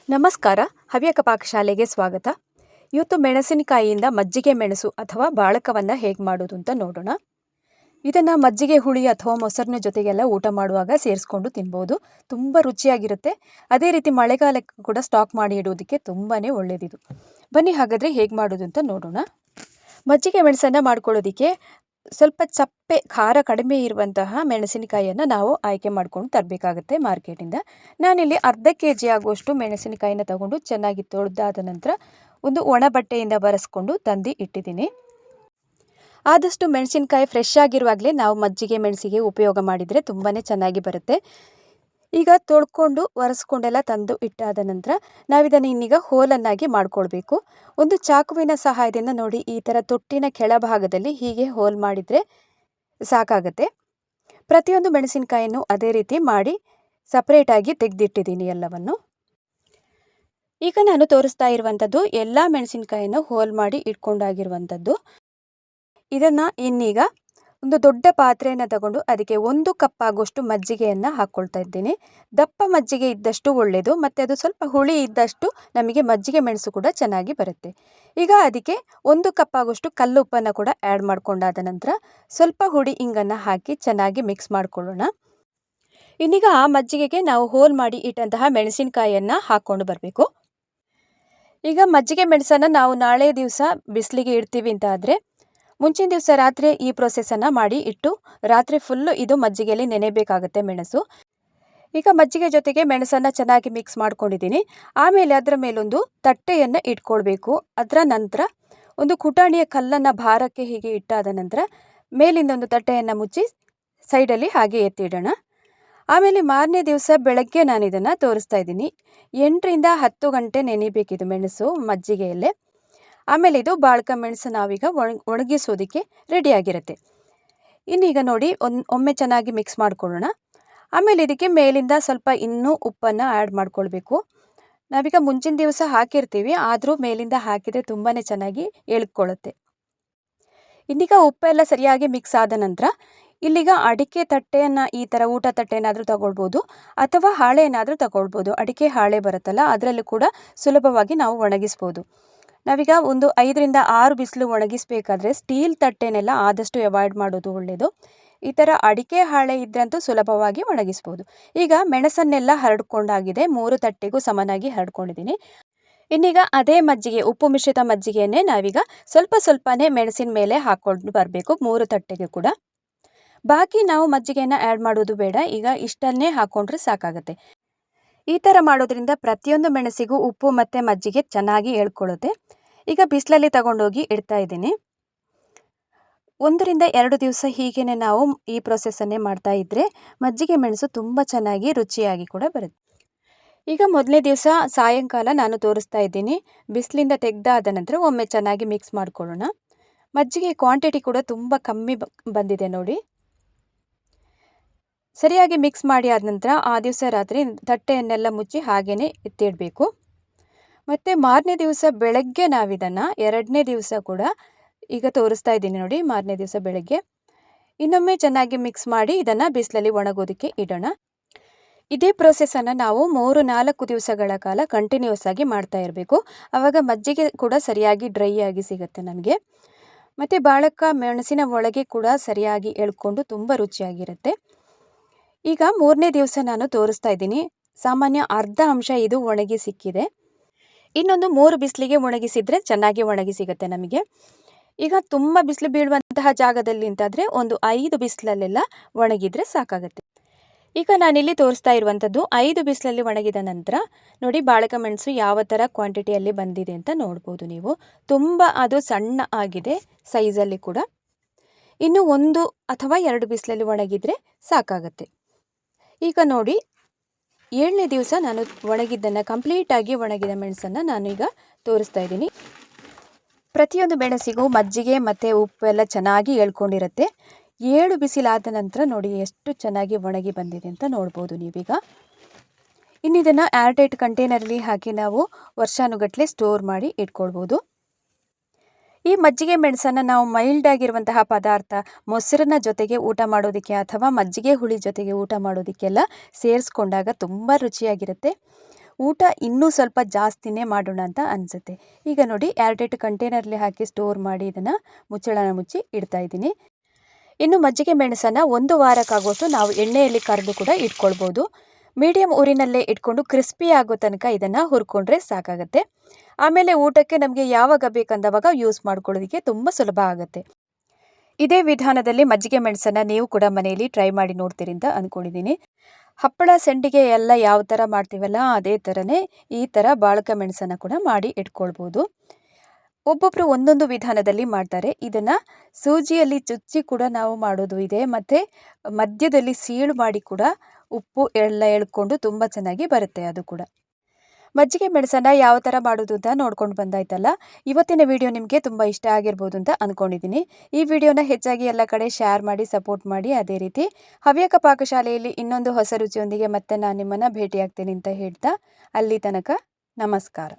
ನಮಸ್ಕಾರ. ಹವ್ಯಕ ಪಾಕಶಾಲೆಗೆ ಸ್ವಾಗತ. ಇವತ್ತು ಮೆಣಸಿನಕಾಯಿಯಿಂದ ಮಜ್ಜಿಗೆ ಮೆಣಸು ಅಥವಾ ಬಾಳಕವನ್ನು ಹೇಗೆ ಮಾಡೋದು ಅಂತ ನೋಡೋಣ. ಇದನ್ನು ಮಜ್ಜಿಗೆ ಹುಳಿ ಅಥವಾ ಮೊಸರಿನ ಜೊತೆಗೆಲ್ಲ ಊಟ ಮಾಡುವಾಗ ಸೇರಿಸ್ಕೊಂಡು ತಿನ್ಬೋದು. ತುಂಬ ರುಚಿಯಾಗಿರುತ್ತೆ. ಅದೇ ರೀತಿ ಮಳೆಗಾಲಕ್ಕೆ ಕೂಡ ಸ್ಟಾಕ್ ಮಾಡಿ ಇಡೋದಕ್ಕೆ ತುಂಬಾ ಒಳ್ಳೆಯದಿದು. ಬನ್ನಿ ಹಾಗಾದರೆ ಹೇಗೆ ಮಾಡೋದು ಅಂತ ನೋಡೋಣ. ಮಜ್ಜಿಗೆ ಮೆಣಸನ್ನು ಮಾಡ್ಕೊಳ್ಳೋದಕ್ಕೆ ಸ್ವಲ್ಪ ಚಪ್ಪೆ ಖಾರ ಕಡಿಮೆ ಇರುವಂತಹ ಮೆಣಸಿನಕಾಯಿಯನ್ನು ನಾವು ಆಯ್ಕೆ ಮಾಡ್ಕೊಂಡು ತರಬೇಕಾಗುತ್ತೆ ಮಾರ್ಕೆಟಿಂದ. ನಾನಿಲ್ಲಿ ಅರ್ಧ kg ಆಗುವಷ್ಟು ಮೆಣಸಿನಕಾಯಿನ ತಗೊಂಡು ಚೆನ್ನಾಗಿ ತೊಳೆದಾದ ನಂತರ ಒಂದು ಒಣ ಬಟ್ಟೆಯಿಂದ ಬರೆಸ್ಕೊಂಡು ತಂದು ಇಟ್ಟಿದ್ದೀನಿ. ಆದಷ್ಟು ಮೆಣಸಿನಕಾಯಿ ಫ್ರೆಶ್ ಆಗಿರುವಾಗಲೇ ನಾವು ಮಜ್ಜಿಗೆ ಮೆಣಸಿಗೆ ಉಪಯೋಗ ಮಾಡಿದರೆ ತುಂಬಾ ಚೆನ್ನಾಗಿ ಬರುತ್ತೆ. ಈಗ ತೊಳ್ಕೊಂಡು ಒರೆಸ್ಕೊಂಡೆಲ್ಲ ತಂದು ಇಟ್ಟಾದ ನಂತರ ನಾವಿದನ್ನು ಇನ್ನೀಗ ಹೋಲನ್ನಾಗಿ ಮಾಡ್ಕೊಳ್ಬೇಕು. ಒಂದು ಚಾಕುವಿನ ಸಹಾಯದಿಂದ ನೋಡಿ ಈ ಥರ ತೊಟ್ಟಿನ ಕೆಳಭಾಗದಲ್ಲಿ ಹೀಗೆ ಹೋಲ್ ಮಾಡಿದರೆ ಸಾಕಾಗುತ್ತೆ. ಪ್ರತಿಯೊಂದು ಮೆಣಸಿನಕಾಯನ್ನು ಅದೇ ರೀತಿ ಮಾಡಿ ಸಪ್ರೇಟಾಗಿ ತೆಗೆದಿಟ್ಟಿದ್ದೀನಿ ಎಲ್ಲವನ್ನು. ಈಗ ನಾನು ತೋರಿಸ್ತಾ ಇರುವಂಥದ್ದು ಎಲ್ಲ ಮೆಣಸಿನಕಾಯನ್ನು ಹೋಲ್ ಮಾಡಿ ಇಟ್ಕೊಂಡಾಗಿರುವಂಥದ್ದು. ಇದನ್ನು ಇನ್ನೀಗ ಒಂದು ದೊಡ್ಡ ಪಾತ್ರೆಯನ್ನು ತಗೊಂಡು ಅದಕ್ಕೆ 1 ಕಪ್ ಆಗುವಷ್ಟು ಮಜ್ಜಿಗೆಯನ್ನು ಹಾಕ್ಕೊಳ್ತಾ ಇದ್ದೀನಿ. ದಪ್ಪ ಮಜ್ಜಿಗೆ ಇದ್ದಷ್ಟು ಒಳ್ಳೆಯದು, ಮತ್ತು ಅದು ಸ್ವಲ್ಪ ಹುಳಿ ಇದ್ದಷ್ಟು ನಮಗೆ ಮಜ್ಜಿಗೆ ಮೆಣಸು ಕೂಡ ಚೆನ್ನಾಗಿ ಬರುತ್ತೆ. ಈಗ ಅದಕ್ಕೆ 1 ಕಪ್ ಆಗುವಷ್ಟು ಕಲ್ಲುಪ್ಪನ್ನು ಕೂಡ ಆ್ಯಡ್ ಮಾಡ್ಕೊಂಡಾದ ನಂತರ ಸ್ವಲ್ಪ ಹುಡಿ ಇಂಗನ್ನು ಹಾಕಿ ಚೆನ್ನಾಗಿ ಮಿಕ್ಸ್ ಮಾಡ್ಕೊಳ್ಳೋಣ. ಇನ್ನೀಗ ಆ ಮಜ್ಜಿಗೆಗೆ ನಾವು ಹೋಲ್ ಮಾಡಿ ಇಟ್ಟಂತಹ ಮೆಣಸಿನಕಾಯಿಯನ್ನು ಹಾಕ್ಕೊಂಡು ಬರಬೇಕು. ಈಗ ಮಜ್ಜಿಗೆ ಮೆಣಸನ್ನು ನಾವು ನಾಳೆ ದಿವಸ ಬಿಸಿಲಿಗೆ ಇಡ್ತೀವಿ ಅಂತ ಆದರೆ ಮುಂಚಿನ ದಿವಸ ರಾತ್ರಿ ಈ ಪ್ರೊಸೆಸನ್ನು ಮಾಡಿ ಇಟ್ಟು ರಾತ್ರಿ ಫುಲ್ಲು ಇದು ಮಜ್ಜಿಗೆಯಲ್ಲಿ ನೆನೆಯಬೇಕಾಗುತ್ತೆ ಮೆಣಸು. ಈಗ ಮಜ್ಜಿಗೆ ಜೊತೆಗೆ ಮೆಣಸನ್ನು ಚೆನ್ನಾಗಿ ಮಿಕ್ಸ್ ಮಾಡ್ಕೊಂಡಿದ್ದೀನಿ. ಆಮೇಲೆ ಅದರ ಮೇಲೊಂದು ತಟ್ಟೆಯನ್ನು ಇಟ್ಕೊಳ್ಬೇಕು. ಅದರ ನಂತರ ಒಂದು ಕುಟಾಣಿಯ ಕಲ್ಲನ್ನು ಭಾರಕ್ಕೆ ಹೀಗೆ ಇಟ್ಟಾದ ನಂತರ ಮೇಲಿಂದ ಒಂದು ತಟ್ಟೆಯನ್ನು ಮುಚ್ಚಿ ಸೈಡಲ್ಲಿ ಹಾಗೆ ಎತ್ತಿಡೋಣ. ಆಮೇಲೆ ಮಾರನೇ ದಿವಸ ಬೆಳಗ್ಗೆ ನಾನು ಇದನ್ನು ತೋರಿಸ್ತಾ ಇದ್ದೀನಿ. 8 ರಿಂದ 10 ಗಂಟೆ ನೆನೆಯಬೇಕಿದು ಮೆಣಸು ಮಜ್ಜಿಗೆಯಲ್ಲೇ. ಆಮೇಲೆ ಇದು ಬಾಳ್ಕ ಮೆಣಸು ನಾವೀಗ ಒಣಗಿಸೋದಕ್ಕೆ ರೆಡಿಯಾಗಿರುತ್ತೆ. ಇನ್ನೀಗ ನೋಡಿ ಒಮ್ಮೆ ಚೆನ್ನಾಗಿ ಮಿಕ್ಸ್ ಮಾಡ್ಕೊಳ್ಳೋಣ. ಆಮೇಲೆ ಇದಕ್ಕೆ ಮೇಲಿಂದ ಸ್ವಲ್ಪ ಇನ್ನೂ ಉಪ್ಪನ್ನು ಆ್ಯಡ್ ಮಾಡ್ಕೊಳ್ಬೇಕು. ನಾವೀಗ ಮುಂಚಿನ ದಿವಸ ಹಾಕಿರ್ತೀವಿ, ಆದರೂ ಮೇಲಿಂದ ಹಾಕಿದರೆ ತುಂಬಾ ಚೆನ್ನಾಗಿ ಎಳ್ಕೊಳ್ಳುತ್ತೆ. ಇನ್ನೀಗ ಉಪ್ಪೆಲ್ಲ ಸರಿಯಾಗಿ ಮಿಕ್ಸ್ ಆದ ನಂತರ ಇಲ್ಲಿಗ ಅಡಿಕೆ ತಟ್ಟೆಯನ್ನು ಈ ಥರ ಊಟ ತಟ್ಟೆ ಏನಾದರೂ ತಗೊಳ್ಬೋದು ಅಥವಾ ಹಾಳೆ ಏನಾದರೂ ತಗೊಳ್ಬೋದು. ಅಡಿಕೆ ಹಾಳೆ ಬರುತ್ತಲ್ಲ ಅದರಲ್ಲೂ ಕೂಡ ಸುಲಭವಾಗಿ ನಾವು ಒಣಗಿಸ್ಬೋದು. ನಾವೀಗ ಒಂದು 5 ರಿಂದ 6 ಬಿಸಿಲು ಒಣಗಿಸಬೇಕಾದ್ರೆ ಸ್ಟೀಲ್ ತಟ್ಟೆನೆಲ್ಲ ಆದಷ್ಟು ಅವಾಯ್ಡ್ ಮಾಡೋದು ಒಳ್ಳೆಯದು. ಈ ಥರ ಅಡಿಕೆ ಹಾಳೆ ಇದ್ರಂತೂ ಸುಲಭವಾಗಿ ಒಣಗಿಸ್ಬೋದು. ಈಗ ಮೆಣಸನ್ನೆಲ್ಲ ಹರಡ್ಕೊಂಡಾಗಿದೆ, 3 ತಟ್ಟೆಗೂ ಸಮನಾಗಿ ಹರಡ್ಕೊಂಡಿದ್ದೀನಿ. ಇನ್ನೀಗ ಅದೇ ಮಜ್ಜಿಗೆ, ಉಪ್ಪು ಮಿಶ್ರಿತ ಮಜ್ಜಿಗೆಯನ್ನೇ ನಾವೀಗ ಸ್ವಲ್ಪ ಸ್ವಲ್ಪನೇ ಮೆಣಸಿನ ಮೇಲೆ ಹಾಕ್ಕೊಂಡು ಬರಬೇಕು 3 ತಟ್ಟೆಗೆ ಕೂಡ. ಬಾಕಿ ನಾವು ಮಜ್ಜಿಗೆಯನ್ನು ಆ್ಯಡ್ ಮಾಡೋದು ಬೇಡ, ಈಗ ಇಷ್ಟನ್ನೇ ಹಾಕ್ಕೊಂಡ್ರೆ ಸಾಕಾಗುತ್ತೆ. ಈ ಥರ ಮಾಡೋದ್ರಿಂದ ಪ್ರತಿಯೊಂದು ಮೆಣಸಿಗೂ ಉಪ್ಪು ಮತ್ತು ಮಜ್ಜಿಗೆ ಚೆನ್ನಾಗಿ ಎಳ್ಕೊಳ್ಳುತ್ತೆ. ಈಗ ಬಿಸಿಲಲ್ಲಿ ತಗೊಂಡೋಗಿ ಇಡ್ತಾ ಇದ್ದೀನಿ. 1 ರಿಂದ 2 ದಿವಸ ಹೀಗೇ ನಾವು ಈ ಪ್ರೊಸೆಸನ್ನೇ ಮಾಡ್ತಾ ಇದ್ದರೆ ಮಜ್ಜಿಗೆ ಮೆಣಸು ತುಂಬ ಚೆನ್ನಾಗಿ ರುಚಿಯಾಗಿ ಕೂಡ ಬರುತ್ತೆ. ಈಗ ಮೊದಲನೇ ದಿವಸ ಸಾಯಂಕಾಲ ನಾನು ತೋರಿಸ್ತಾ ಇದ್ದೀನಿ. ಬಿಸಿಲಿಂದ ತೆಗೆದಾದ ನಂತರ ಒಮ್ಮೆ ಚೆನ್ನಾಗಿ ಮಿಕ್ಸ್ ಮಾಡ್ಕೊಳ್ಳೋಣ. ಮಜ್ಜಿಗೆ ಕ್ವಾಂಟಿಟಿ ಕೂಡ ತುಂಬ ಕಮ್ಮಿ ಬಂದಿದೆ ನೋಡಿ. ಸರಿಯಾಗಿ ಮಿಕ್ಸ್ ಮಾಡಿ ಆದ ನಂತರ ಆ ದಿವಸ ರಾತ್ರಿ ತಟ್ಟೆಯನ್ನೆಲ್ಲ ಮುಚ್ಚಿ ಹಾಗೇ ಎತ್ತಿಡಬೇಕು. ಮತ್ತು ಮಾರನೇ ದಿವಸ ಬೆಳಗ್ಗೆ ನಾವಿದನ್ನು 2ನೇ ದಿವಸ ಕೂಡ ಈಗ ತೋರಿಸ್ತಾ ಇದ್ದೀನಿ ನೋಡಿ. ಮಾರನೇ ದಿವಸ ಬೆಳಗ್ಗೆ ಇನ್ನೊಮ್ಮೆ ಚೆನ್ನಾಗಿ ಮಿಕ್ಸ್ ಮಾಡಿ ಇದನ್ನು ಬಿಸಿಲಲ್ಲಿ ಒಣಗೋದಕ್ಕೆ ಇಡೋಣ. ಇದೇ ಪ್ರೊಸೆಸನ್ನು ನಾವು 3-4 ದಿವಸಗಳ ಕಾಲ ಕಂಟಿನ್ಯೂಸ್ ಆಗಿ ಮಾಡ್ತಾ ಇರಬೇಕು. ಆವಾಗ ಮಜ್ಜಿಗೆ ಕೂಡ ಸರಿಯಾಗಿ ಡ್ರೈ ಆಗಿ ಸಿಗುತ್ತೆ ನಮಗೆ. ಮತ್ತು ಬಾಳಕ ಮೆಣಸಿನ ಒಳಗೆ ಕೂಡ ಸರಿಯಾಗಿ ಎಳ್ಕೊಂಡು ತುಂಬ ರುಚಿಯಾಗಿರುತ್ತೆ. ಈಗ 3ನೇ ದಿವಸ ನಾನು ತೋರಿಸ್ತಾ ಇದ್ದೀನಿ. ಸಾಮಾನ್ಯ ಅರ್ಧ ಅಂಶ ಇದು ಒಣಗಿ ಸಿಕ್ಕಿದೆ. ಇನ್ನೊಂದು 3 ಬಿಸಿಲಿಗೆ ಒಣಗಿಸಿದರೆ ಚೆನ್ನಾಗಿ ಒಣಗಿ ಸಿಗುತ್ತೆ ನಮಗೆ. ಈಗ ತುಂಬ ಬಿಸಿಲು ಬೀಳುವಂತಹ ಜಾಗದಲ್ಲಿ ಅಂತಾದರೆ ಒಂದು 5 ಬಿಸಿಲಲ್ಲೆಲ್ಲ ಒಣಗಿದರೆ ಸಾಕಾಗುತ್ತೆ. ಈಗ ನಾನಿಲ್ಲಿ ತೋರಿಸ್ತಾ ಇರುವಂಥದ್ದು 5 ಬಿಸಿಲಲ್ಲಿ ಒಣಗಿದ ನಂತರ ನೋಡಿ ಬಾಳಕ ಮೆಣಸು ಯಾವ ಥರ ಕ್ವಾಂಟಿಟಿಯಲ್ಲಿ ಬಂದಿದೆ ಅಂತ ನೋಡ್ಬೋದು ನೀವು. ತುಂಬ ಅದು ಸಣ್ಣ ಆಗಿದೆ ಸೈಜಲ್ಲಿ ಕೂಡ. ಇನ್ನು 1 ಅಥವಾ 2 ಬಿಸಿಲಲ್ಲಿ ಒಣಗಿದರೆ ಸಾಕಾಗುತ್ತೆ. ಈಗ ನೋಡಿ 7ನೇ ದಿವಸ ನಾನು ಒಣಗಿದ್ದನ್ನು ಕಂಪ್ಲೀಟಾಗಿ ಒಣಗಿದ ಮೆಣಸನ್ನು ನಾನೀಗ ತೋರಿಸ್ತಾ ಇದ್ದೀನಿ. ಪ್ರತಿಯೊಂದು ಮೆಣಸಿಗೂ ಮಜ್ಜಿಗೆ ಮತ್ತು ಉಪ್ಪೆಲ್ಲ ಚೆನ್ನಾಗಿ ಎಳ್ಕೊಂಡಿರುತ್ತೆ. 7 ಬಿಸಿಲಾದ ನಂತರ ನೋಡಿ ಎಷ್ಟು ಚೆನ್ನಾಗಿ ಒಣಗಿ ಬಂದಿದೆ ಅಂತ ನೋಡ್ಬೋದು ನೀವೀಗ. ಇನ್ನು ಇದನ್ನು ಏರ್ಟೈಟ್ ಕಂಟೈನರಲ್ಲಿ ಹಾಕಿ ನಾವು ವರ್ಷಾನುಗಟ್ಟಲೆ ಸ್ಟೋರ್ ಮಾಡಿ ಇಟ್ಕೊಳ್ಬೋದು. ಈ ಮಜ್ಜಿಗೆ ಮೆಣಸನ್ನು ನಾವು ಮೈಲ್ಡ್ ಆಗಿರುವಂತಹ ಪದಾರ್ಥ ಮೊಸರಿನ ಜೊತೆಗೆ ಊಟ ಮಾಡೋದಕ್ಕೆ ಅಥವಾ ಮಜ್ಜಿಗೆ ಹುಳಿ ಜೊತೆಗೆ ಊಟ ಮಾಡೋದಕ್ಕೆಲ್ಲ ಸೇರಿಸ್ಕೊಂಡಾಗ ತುಂಬ ರುಚಿಯಾಗಿರುತ್ತೆ. ಊಟ ಇನ್ನೂ ಸ್ವಲ್ಪ ಜಾಸ್ತಿನೇ ಮಾಡೋಣ ಅಂತ ಅನಿಸುತ್ತೆ. ಈಗ ನೋಡಿ ಏರ್‌ಟೈಟ್ ಕಂಟೈನರ್‌ಲಿ ಹಾಕಿ ಸ್ಟೋರ್ ಮಾಡಿ ಇದನ್ನು ಮುಚ್ಚಳನ ಮುಚ್ಚಿ ಇಡ್ತಾ ಇದ್ದೀನಿ. ಇನ್ನು ಮಜ್ಜಿಗೆ ಮೆಣಸನ್ನು 1 ವಾರಕ್ಕಾಗುವಷ್ಟು ನಾವು ಎಣ್ಣೆಯಲ್ಲಿ ಕರೆದು ಕೂಡ ಇಟ್ಕೊಳ್ಬೋದು. ಮೀಡಿಯಮ್ ಊರಿನಲ್ಲೇ ಇಟ್ಕೊಂಡು ಕ್ರಿಸ್ಪಿ ಆಗೋ ತನಕ ಇದನ್ನು ಹುರ್ಕೊಂಡ್ರೆ ಸಾಕಾಗುತ್ತೆ. ಆಮೇಲೆ ಊಟಕ್ಕೆ ನಮಗೆ ಯಾವಾಗ ಬೇಕಂದವಾಗ ಯೂಸ್ ಮಾಡ್ಕೊಳ್ಳೋದಕ್ಕೆ ತುಂಬ ಸುಲಭ ಆಗುತ್ತೆ. ಇದೇ ವಿಧಾನದಲ್ಲಿ ಮಜ್ಜಿಗೆ ಮೆಣಸನ್ನು ನೀವು ಕೂಡ ಮನೆಯಲ್ಲಿ ಟ್ರೈ ಮಾಡಿ ನೋಡ್ತೀರಿ ಅಂತ ಅಂದ್ಕೊಂಡಿದ್ದೀನಿ. ಹಪ್ಪಳ ಸಂಡಿಗೆ ಎಲ್ಲ ಯಾವ ಥರ ಮಾಡ್ತೀವಲ್ಲ ಅದೇ ಥರನೇ ಈ ಥರ ಬಾಳಕ ಮೆಣಸನ್ನು ಕೂಡ ಮಾಡಿ ಇಟ್ಕೊಳ್ಬೋದು. ಒಬ್ಬೊಬ್ಬರು ಒಂದೊಂದು ವಿಧಾನದಲ್ಲಿ ಮಾಡ್ತಾರೆ. ಇದನ್ನು ಸೂಜಿಯಲ್ಲಿ ಚುಚ್ಚಿ ಕೂಡ ನಾವು ಮಾಡೋದು ಇದೆ, ಮತ್ತು ಮಧ್ಯದಲ್ಲಿ ಸೀಳು ಮಾಡಿ ಕೂಡ ಉಪ್ಪು ಎಲ್ಲ ಎಳ್ಕೊಂಡು ತುಂಬ ಚೆನ್ನಾಗಿ ಬರುತ್ತೆ ಅದು ಕೂಡ. ಮಜ್ಜಿಗೆ ಮೆಣಸನ್ನು ಯಾವ ಥರ ಮಾಡೋದು ಅಂತ ನೋಡ್ಕೊಂಡು ಬಂದಾಯ್ತಲ್ಲ. ಇವತ್ತಿನ ವಿಡಿಯೋ ನಿಮಗೆ ತುಂಬ ಇಷ್ಟ ಆಗಿರ್ಬೋದು ಅಂತ ಅಂದ್ಕೊಂಡಿದ್ದೀನಿ. ಈ ವಿಡಿಯೋನ ಹೆಚ್ಚಾಗಿ ಎಲ್ಲ ಕಡೆ ಶೇರ್ ಮಾಡಿ ಸಪೋರ್ಟ್ ಮಾಡಿ. ಅದೇ ರೀತಿ ಹವ್ಯಕ ಪಾಕಶಾಲೆಯಲ್ಲಿ ಇನ್ನೊಂದು ಹೊಸ ರುಚಿಯೊಂದಿಗೆ ಮತ್ತೆ ನಾನು ನಿಮ್ಮನ್ನು ಭೇಟಿಯಾಗ್ತೀನಿ ಅಂತ ಹೇಳ್ತಾ ಅಲ್ಲಿ ತನಕ ನಮಸ್ಕಾರ.